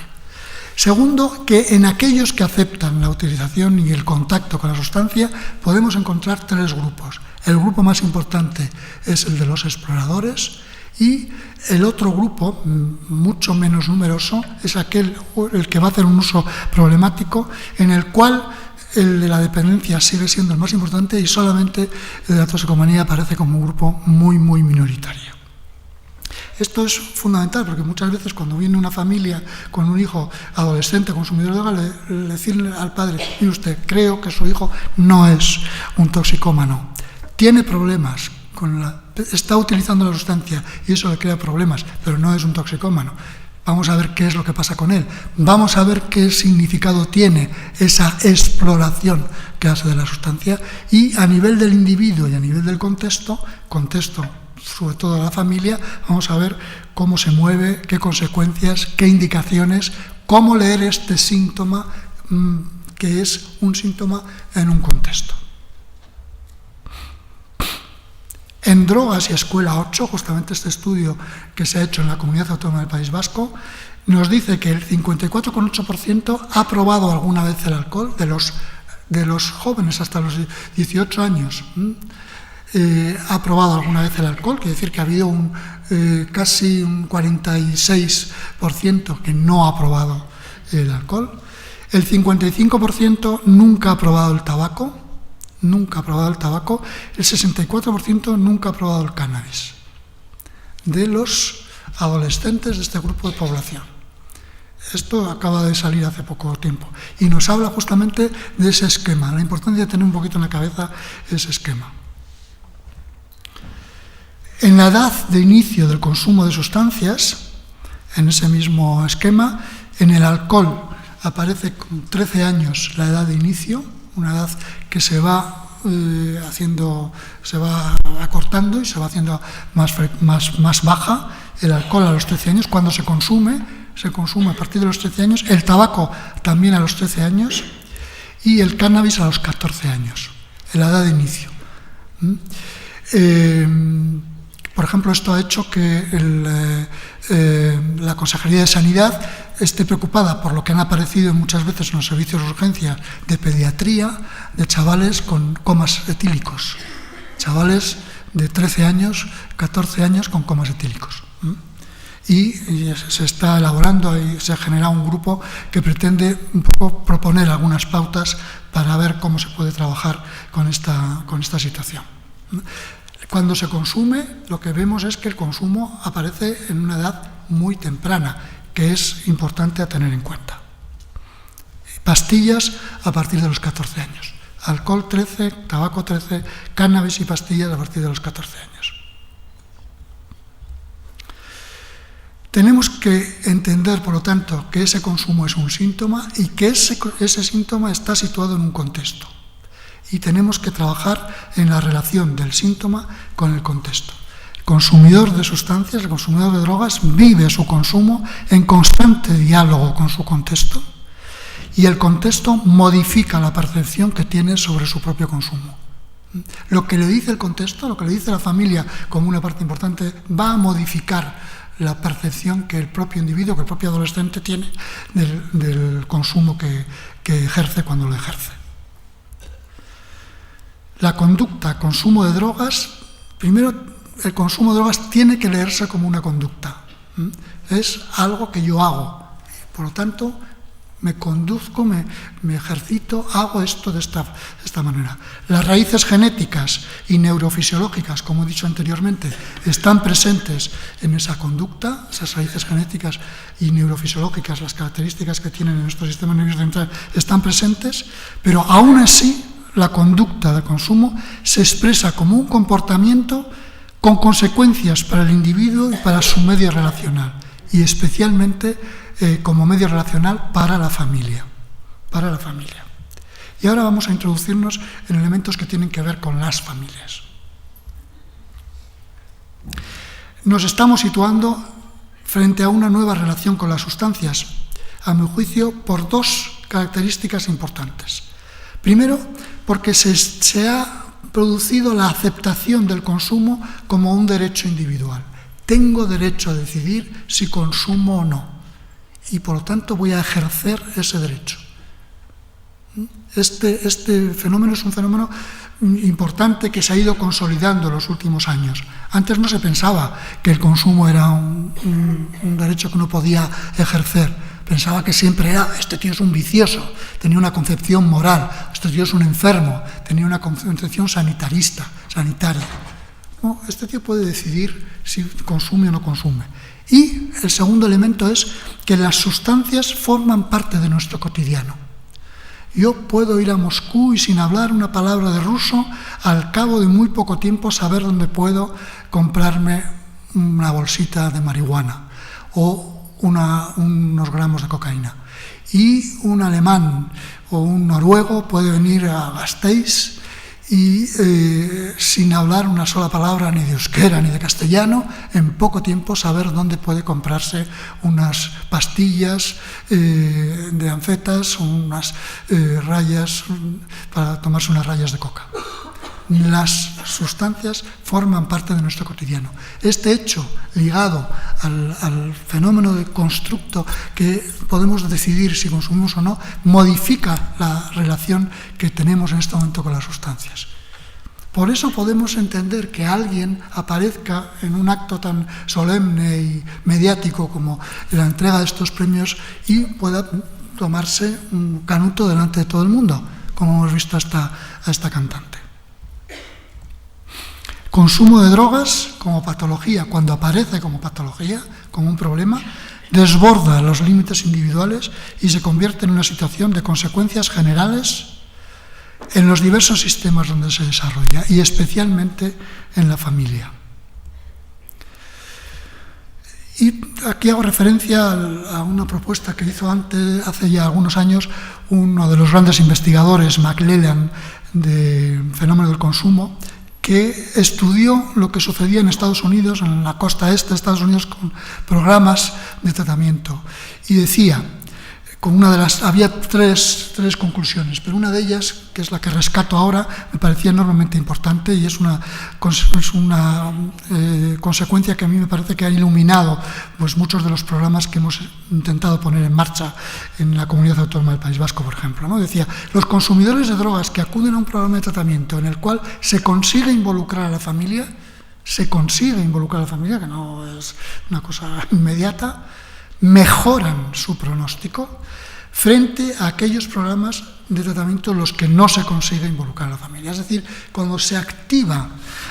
Segundo, que en aquellos que aceptan la utilización y el contacto con la sustancia podemos encontrar tres grupos. El grupo más importante es el de los exploradores y el otro grupo, mucho menos numeroso, es el que va a hacer un uso problemático en el cual el de la dependencia sigue siendo el más importante y solamente el de la toxicomanía aparece como un grupo muy, muy minoritario. Esto es fundamental porque muchas veces cuando viene una familia con un hijo adolescente consumidor de droga, le decirle al padre, mire usted, creo que su hijo no es un toxicómano, tiene problemas, está utilizando la sustancia y eso le crea problemas, pero no es un toxicómano. Vamos a ver qué es lo que pasa con él. Vamos a ver qué significado tiene esa exploración que hace de la sustancia y a nivel del individuo y a nivel del contexto sobre todo de la familia, vamos a ver cómo se mueve, qué consecuencias, qué indicaciones, cómo leer este síntoma que es un síntoma en un contexto. En Drogas y Escuela 8, justamente este estudio que se ha hecho en la Comunidad Autónoma del País Vasco, nos dice que el 54,8% ha probado alguna vez el alcohol de los jóvenes hasta los 18 años. Ha probado alguna vez el alcohol, quiere decir que ha habido casi un 46% que no ha probado el alcohol. El 55% nunca ha probado el tabaco, nunca ha probado el tabaco. El 64% nunca ha probado el cannabis, de los adolescentes de este grupo de población. Esto acaba de salir hace poco tiempo y nos habla justamente de ese esquema, la importancia de tener un poquito en la cabeza ese esquema. En la edad de inicio del consumo de sustancias, en ese mismo esquema, en el alcohol aparece con 13 años la edad de inicio, una edad que se va se va acortando y se va haciendo más baja. El alcohol a los 13 años, cuando se consume a partir de los 13 años, el tabaco también a los 13 años y el cannabis a los 14 años, en la edad de inicio. Por ejemplo, esto ha hecho que la Consejería de Sanidad esté preocupada por lo que han aparecido muchas veces en los servicios de urgencias de pediatría de chavales con comas etílicos, chavales de 13 años, 14 años con comas etílicos. Y se está elaborando y se ha generado un grupo que pretende un poco proponer algunas pautas para ver cómo se puede trabajar con esta situación. Cuando se consume, lo que vemos es que el consumo aparece en una edad muy temprana, que es importante a tener en cuenta. Pastillas a partir de los 14 años. Alcohol 13, tabaco 13, cannabis y pastillas a partir de los 14 años. Tenemos que entender, por lo tanto, que ese consumo es un síntoma y que ese síntoma está situado en un contexto. Y tenemos que trabajar en la relación del síntoma con el contexto. El consumidor de sustancias, el consumidor de drogas, vive su consumo en constante diálogo con su contexto y el contexto modifica la percepción que tiene sobre su propio consumo. Lo que le dice el contexto, lo que le dice la familia como una parte importante, va a modificar la percepción que el propio individuo, que el propio adolescente tiene del consumo que ejerce cuando lo ejerce. La conducta, consumo de drogas, primero el consumo de drogas tiene que leerse como una conducta. Es algo que yo hago. Por lo tanto, me conduzco, me ejercito, hago esto de esta manera. Las raíces genéticas y neurofisiológicas, como he dicho anteriormente, están presentes en esa conducta. Esas raíces genéticas y neurofisiológicas, las características que tienen en nuestro sistema nervioso central, están presentes, pero aún así la conducta de consumo se expresa como un comportamiento con consecuencias para el individuo y para su medio relacional, y especialmente como medio relacional para la familia. Y ahora vamos a introducirnos en elementos que tienen que ver con las familias. Nos estamos situando frente a una nueva relación con las sustancias, a mi juicio, por dos características importantes. Primero, porque se ha producido la aceptación del consumo como un derecho individual. Tengo derecho a decidir si consumo o no, y por lo tanto voy a ejercer ese derecho. Este fenómeno es un fenómeno importante que se ha ido consolidando en los últimos años. Antes no se pensaba que el consumo era un derecho que uno podía ejercer. Pensaba que siempre era, este tío es un vicioso, tenía una concepción moral, este tío es un enfermo, tenía una concepción sanitaria. No, este tío puede decidir si consume o no consume. Y el segundo elemento es que las sustancias forman parte de nuestro cotidiano. Yo puedo ir a Moscú y sin hablar una palabra de ruso, al cabo de muy poco tiempo saber dónde puedo comprarme una bolsita de marihuana o unos gramos de cocaína. Y un alemán o un noruego puede venir a Gasteiz y sin hablar una sola palabra ni de euskera ni de castellano, en poco tiempo saber dónde puede comprarse unas pastillas de anfetas o unas rayas para tomarse unas rayas de coca. Las sustancias forman parte de nuestro cotidiano. Este hecho ligado al fenómeno de constructo que podemos decidir si consumimos o no, modifica la relación que tenemos en este momento con las sustancias. Por eso podemos entender que alguien aparezca en un acto tan solemne y mediático como la entrega de estos premios y pueda tomarse un canuto delante de todo el mundo, como hemos visto a esta cantante. Consumo de drogas como patología, cuando aparece como patología, como un problema, desborda los límites individuales y se convierte en una situación de consecuencias generales en los diversos sistemas donde se desarrolla, y especialmente en la familia. Y aquí hago referencia a una propuesta que hizo hace ya algunos años, uno de los grandes investigadores, McLellan, del fenómeno del consumo, que estudió lo que sucedía en Estados Unidos, en la costa este de Estados Unidos, con programas de tratamiento. Y decía, había tres conclusiones, pero una de ellas, que es la que rescato ahora, me parecía enormemente importante y es una consecuencia que a mí me parece que ha iluminado pues, muchos de los programas que hemos intentado poner en marcha en la Comunidad Autónoma del País Vasco, por ejemplo, ¿no? Decía, los consumidores de drogas que acuden a un programa de tratamiento en el cual se consigue involucrar a la familia, que no es una cosa inmediata, mejoran su pronóstico frente a aquellos programas de tratamiento en los que no se consigue involucrar a la familia. Es decir, cuando se activa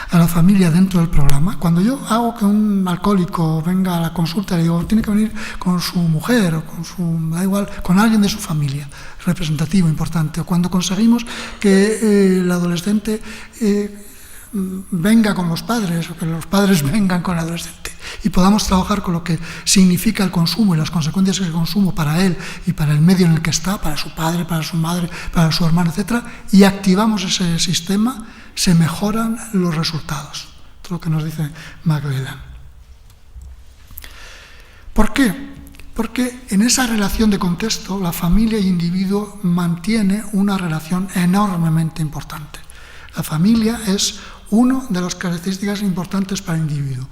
a la familia dentro del programa, cuando yo hago que un alcohólico venga a la consulta y le digo, tiene que venir con su mujer o da igual, con alguien de su familia, representativo, importante, o cuando conseguimos que el adolescente venga con los padres o que los padres vengan con el adolescente y podamos trabajar con lo que significa el consumo y las consecuencias del consumo para él y para el medio en el que está, para su padre, para su madre, para su hermano, etc., y activamos ese sistema, se mejoran los resultados. Esto es lo que nos dice McLellan. ¿Por qué? Porque en esa relación de contexto la familia y individuo mantiene una relación enormemente importante. La familia es una de las características importantes para el individuo.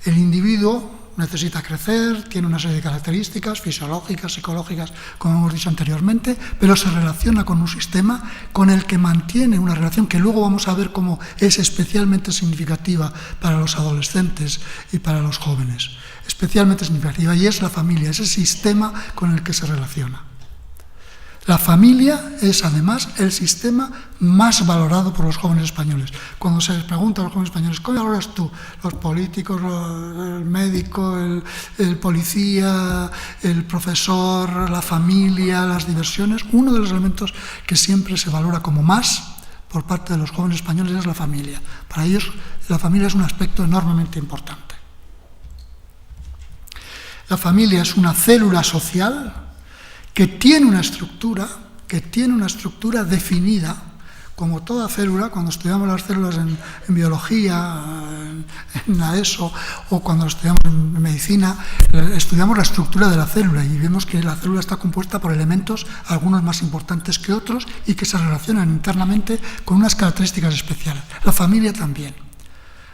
El individuo necesita crecer, tiene una serie de características fisiológicas, psicológicas, como hemos dicho anteriormente, pero se relaciona con un sistema con el que mantiene una relación que luego vamos a ver cómo es especialmente significativa para los adolescentes y para los jóvenes. Especialmente significativa, y es la familia, ese sistema con el que se relaciona. La familia es, además, el sistema más valorado por los jóvenes españoles. Cuando se les pregunta a los jóvenes españoles, ¿cómo valoras tú? Los políticos, el médico, el policía, el profesor, la familia, las diversiones. Uno de los elementos que siempre se valora como más por parte de los jóvenes españoles es la familia. Para ellos, la familia es un aspecto enormemente importante. La familia es una célula social que tiene una estructura definida, como toda célula. Cuando estudiamos las células en biología, en la ESO, o cuando estudiamos en medicina, estudiamos la estructura de la célula y vemos que la célula está compuesta por elementos, algunos más importantes que otros, y que se relacionan internamente con unas características especiales. La familia también.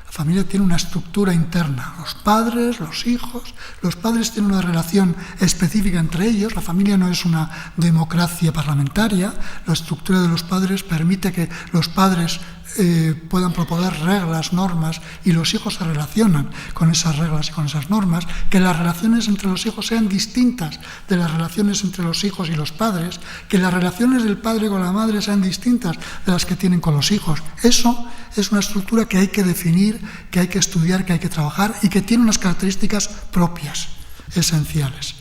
La familia tiene una estructura interna, los padres, los hijos, los padres tienen una relación específica entre ellos, la familia no es una democracia parlamentaria, la estructura de los padres permite que los padres puedan proponer reglas, normas, y los hijos se relacionan con esas reglas y con esas normas, que las relaciones entre los hijos sean distintas de las relaciones entre los hijos y los padres, que las relaciones del padre con la madre sean distintas de las que tienen con los hijos. Eso es una estructura que hay que definir, que hay que estudiar, que hay que trabajar y que tiene unas características propias, esenciales.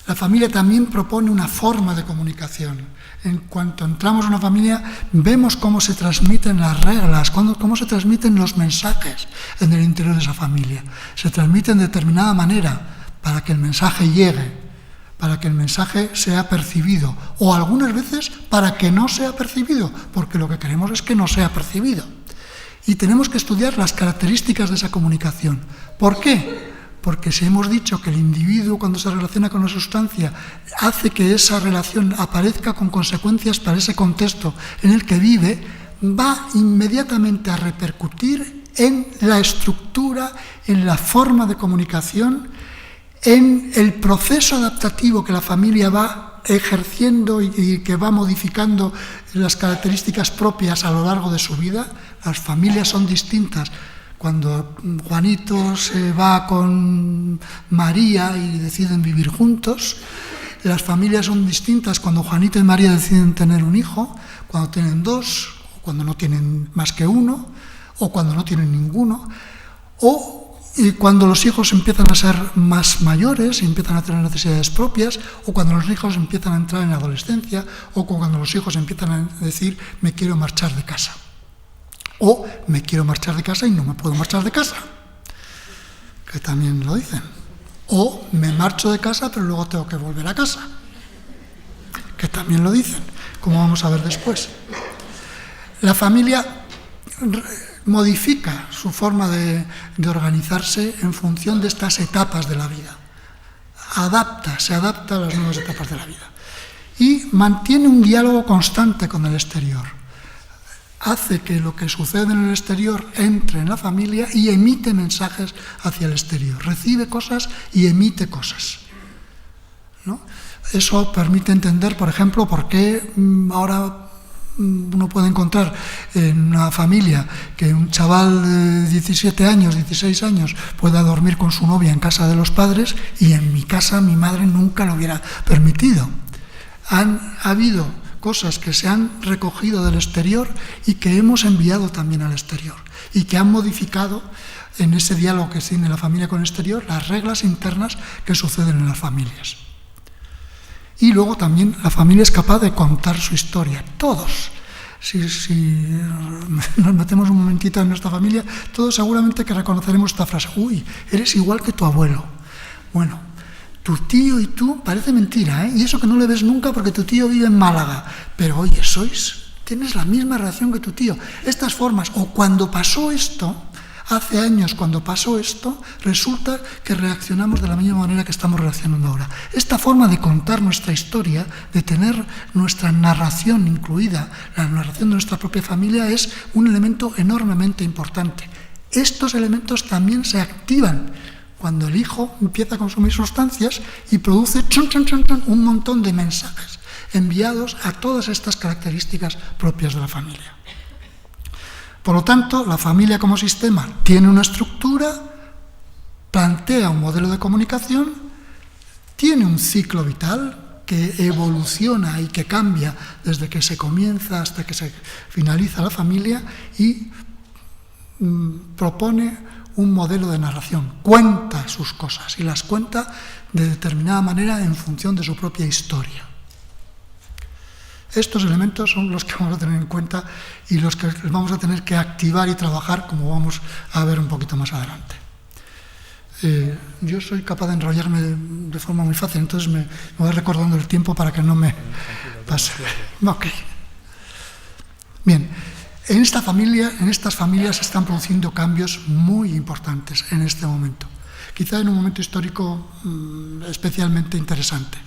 La familia también propone una forma de comunicación. En cuanto entramos en una familia, vemos cómo se transmiten las reglas, cómo se transmiten los mensajes en el interior de esa familia. Se transmiten de determinada manera para que el mensaje llegue, para que el mensaje sea percibido, o algunas veces para que no sea percibido, porque lo que queremos es que no sea percibido. Y tenemos que estudiar las características de esa comunicación. ¿Por qué? Porque si hemos dicho que el individuo, cuando se relaciona con una sustancia, hace que esa relación aparezca con consecuencias para ese contexto en el que vive, va inmediatamente a repercutir en la estructura, en la forma de comunicación, en el proceso adaptativo que la familia va ejerciendo y que va modificando las características propias a lo largo de su vida. Las familias son distintas. Cuando Juanito se va con María y deciden vivir juntos, Las familias son distintas cuando Juanito y María deciden tener un hijo, cuando tienen dos, cuando no tienen más que uno, o cuando no tienen ninguno, o cuando los hijos empiezan a ser más mayores y empiezan a tener necesidades propias, o cuando los hijos empiezan a entrar en la adolescencia, o cuando los hijos empiezan a decir me quiero marchar de casa. O me quiero marchar de casa y no me puedo marchar de casa, que también lo dicen. O me marcho de casa pero luego tengo que volver a casa, que también lo dicen, como vamos a ver después. La familia modifica su forma de organizarse en función de estas etapas de la vida. Se adapta a las nuevas etapas de la vida. Y mantiene un diálogo constante con el exterior. Hace que lo que sucede en el exterior entre en la familia y emite mensajes hacia el exterior. Recibe cosas y emite cosas, ¿no? Eso permite entender, por ejemplo, por qué ahora uno puede encontrar en una familia que un chaval de 17 años, 16 años pueda dormir con su novia en casa de los padres y en mi casa mi madre nunca lo hubiera permitido. Ha habido cosas que se han recogido del exterior y que hemos enviado también al exterior y que han modificado en ese diálogo que tiene la familia con el exterior las reglas internas que suceden en las familias. Y luego también la familia es capaz de contar su historia, todos. Si nos metemos un momentito en nuestra familia, todos seguramente que reconoceremos esta frase: uy, eres igual que tu abuelo. Bueno, tu tío y tú, parece mentira, ¿eh? Y eso que no le ves nunca porque tu tío vive en Málaga. Pero oye, tienes la misma relación que tu tío. Estas formas, o cuando pasó esto, hace años cuando pasó esto, resulta que reaccionamos de la misma manera que estamos reaccionando ahora. Esta forma de contar nuestra historia, de tener nuestra narración incluida, la narración de nuestra propia familia, es un elemento enormemente importante. Estos elementos también se activan cuando el hijo empieza a consumir sustancias y produce un montón de mensajes enviados a todas estas características propias de la familia. Por lo tanto, la familia como sistema tiene una estructura, plantea un modelo de comunicación, tiene un ciclo vital que evoluciona y que cambia desde que se comienza hasta que se finaliza la familia y propone un modelo de narración, cuenta sus cosas y las cuenta de determinada manera en función de su propia historia. Estos elementos son los que vamos a tener en cuenta y los que vamos a tener que activar y trabajar, como vamos a ver un poquito más adelante. Yo soy capaz de enrollarme de forma muy fácil, entonces me voy recordando el tiempo para que no me pase. Okay. Bien, en estas familias se están produciendo cambios muy importantes en este momento, quizá en un momento histórico especialmente interesante.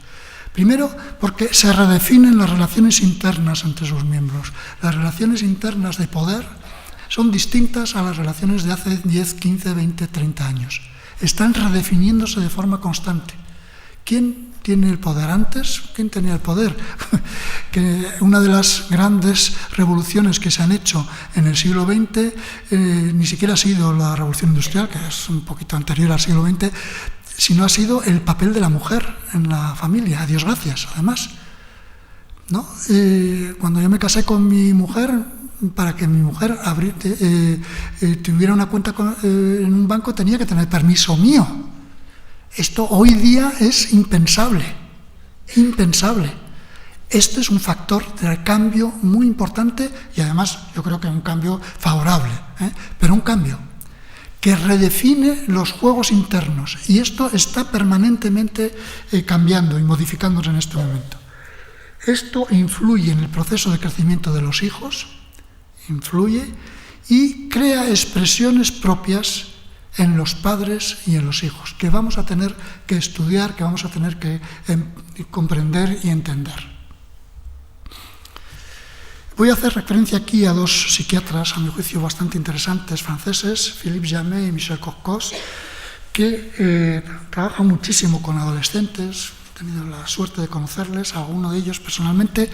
Primero, porque se redefinen las relaciones internas entre sus miembros. Las relaciones internas de poder son distintas a las relaciones de hace 10, 15, 20, 30 años. Están redefiniéndose de forma constante. ¿Quién tiene el poder antes? ¿Quién tenía el poder? Que una de las grandes revoluciones que se han hecho en el siglo XX ni siquiera ha sido la revolución industrial, que es un poquito anterior al siglo XX, sino ha sido el papel de la mujer en la familia, a Dios gracias, además, ¿no? Cuando yo me casé con mi mujer, para que mi mujer tuviera una cuenta en un banco tenía que tener permiso mío. Esto hoy día es impensable, impensable. Este es un factor de cambio muy importante y además yo creo que un cambio favorable, pero un cambio que redefine los juegos internos, y esto está permanentemente cambiando y modificándose en este momento. Esto influye en el proceso de crecimiento de los hijos, influye y crea expresiones propias en los padres y en los hijos, que vamos a tener que estudiar, que vamos a tener que comprender y entender. Voy a hacer referencia aquí a dos psiquiatras, a mi juicio bastante interesantes, franceses, Philippe Jamet y Michel Corcos, que trabajan muchísimo con adolescentes. He tenido la suerte de conocerles, a alguno de ellos personalmente,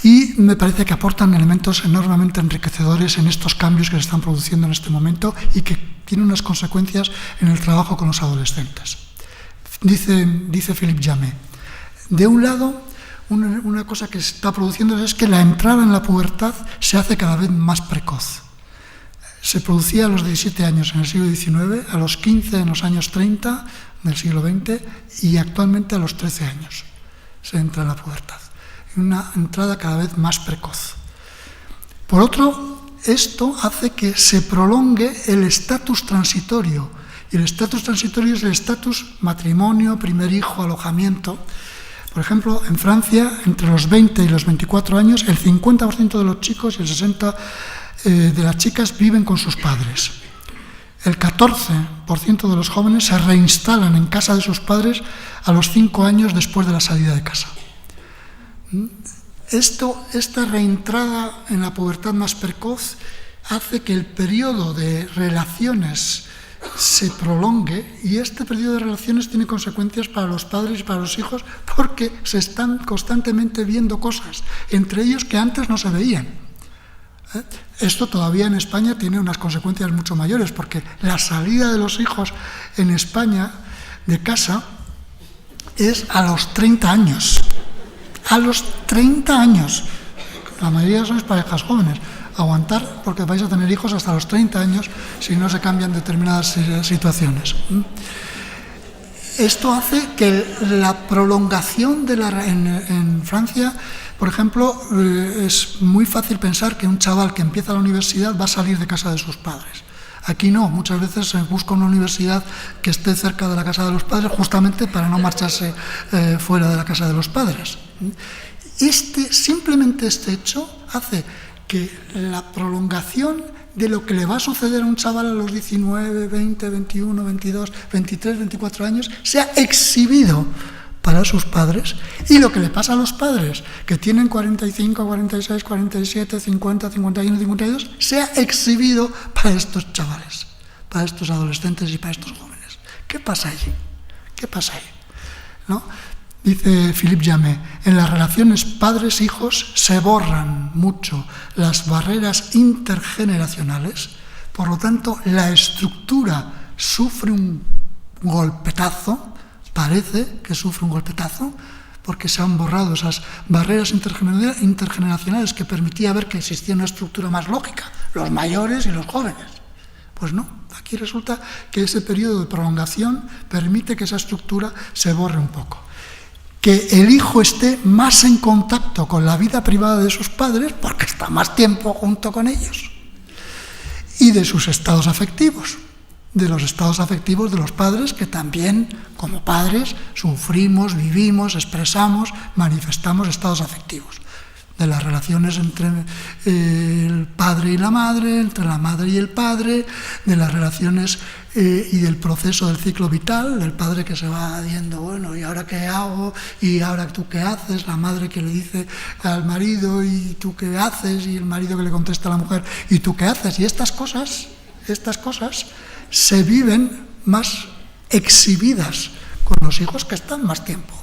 y me parece que aportan elementos enormemente enriquecedores en estos cambios que se están produciendo en este momento y que tienen unas consecuencias en el trabajo con los adolescentes. Dice Philippe Jamet: De un lado, una cosa que se está produciendo es que la entrada en la pubertad se hace cada vez más precoz. Se producía a los 17 años en el siglo XIX, a los 15 en los años 30 del siglo XX y actualmente a los 13 años se entra en la pubertad. Una entrada cada vez más precoz. Por otro, esto hace que se prolongue el estatus transitorio. Y el estatus transitorio es el estatus matrimonio, primer hijo, alojamiento. Por ejemplo, en Francia, entre los 20 y los 24 años, el 50% de los chicos y el 60% de las chicas viven con sus padres. El 14% de los jóvenes se reinstalan en casa de sus padres a los 5 años después de la salida de casa. Esta reentrada en la pubertad más precoz hace que el periodo de relaciones se prolongue, y este periodo de relaciones tiene consecuencias para los padres y para los hijos porque se están constantemente viendo cosas, entre ellos que antes no se veían. Esto todavía en España tiene unas consecuencias mucho mayores, porque la salida de los hijos en España de casa es a los 30 años. A los 30 años. La mayoría son parejas jóvenes. Aguantar, porque vais a tener hijos hasta los 30 años si no se cambian determinadas situaciones. Esto hace que la prolongación en Francia, por ejemplo, es muy fácil pensar que un chaval que empieza la universidad va a salir de casa de sus padres. Aquí no, muchas veces se busca una universidad que esté cerca de la casa de los padres justamente para no marcharse fuera de la casa de los padres. Simplemente este hecho hace que la prolongación de lo que le va a suceder a un chaval a los 19, 20, 21, 22, 23, 24 años sea exhibido para sus padres, y lo que le pasa a los padres que tienen 45, 46, 47, 50, 51, 52 sea exhibido para estos chavales, para estos adolescentes y para estos jóvenes. ¿Qué pasa allí? ¿Qué pasa ahí? ¿No? Dice Philippe Jamet, en las relaciones padres-hijos se borran mucho las barreras intergeneracionales, por lo tanto la estructura sufre un golpetazo, parece que sufre un golpetazo, porque se han borrado esas barreras intergeneracionales que permitía ver que existía una estructura más lógica, los mayores y los jóvenes. Pues no, aquí resulta que ese periodo de prolongación permite que esa estructura se borre un poco. Que el hijo esté más en contacto con la vida privada de sus padres, porque está más tiempo junto con ellos, y de sus estados afectivos, de los estados afectivos de los padres, que también, como padres, sufrimos, vivimos, expresamos, manifestamos estados afectivos, de las relaciones entre el padre y la madre, entre la madre y el padre, de las relaciones y del proceso del ciclo vital, del padre que se va diciendo, bueno, ¿y ahora qué hago? ¿Y ahora tú qué haces? La madre que le dice al marido, ¿y tú qué haces? Y el marido que le contesta a la mujer, ¿y tú qué haces? Y estas cosas se viven más exhibidas con los hijos que están más tiempo